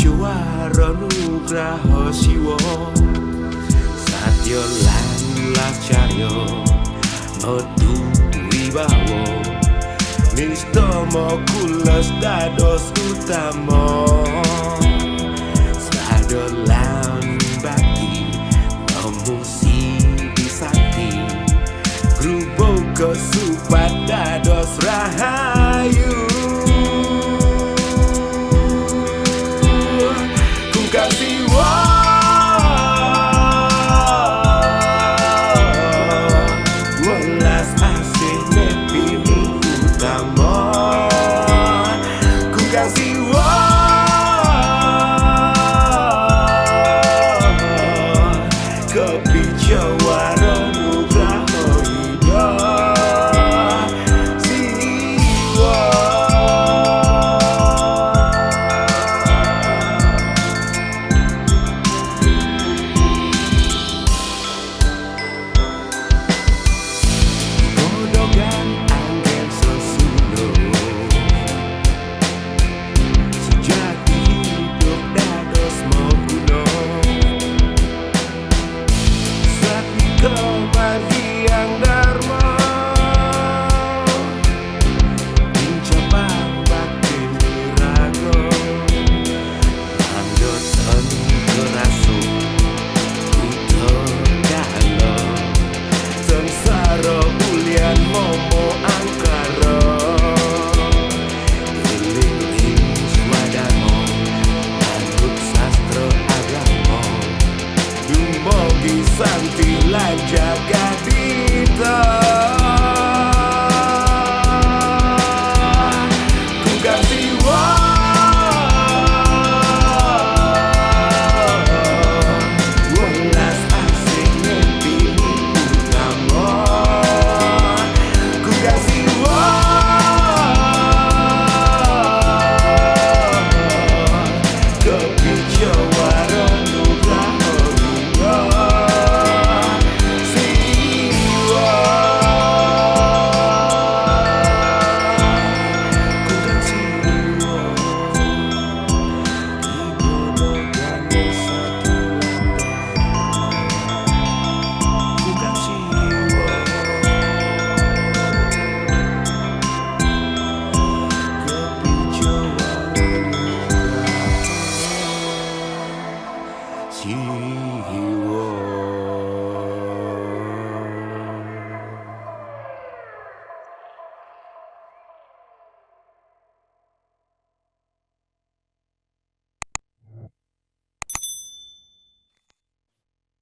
Jawara nugraha siwa Satya lan lacarya metu wibawa Nistama kulas dados utama Sada lan bakti memusi disakti Grubo kesupat dados rahayu Kebahagiaan dharma Mencapai batin raga Mandosan kerasu Utuh dalam Sengsara ulian momo angkara Iling-iling swadana Manut sastra agama Dumbogi santi lan jagadita Ku ganti welas asing ngepi utama Ku ganti ke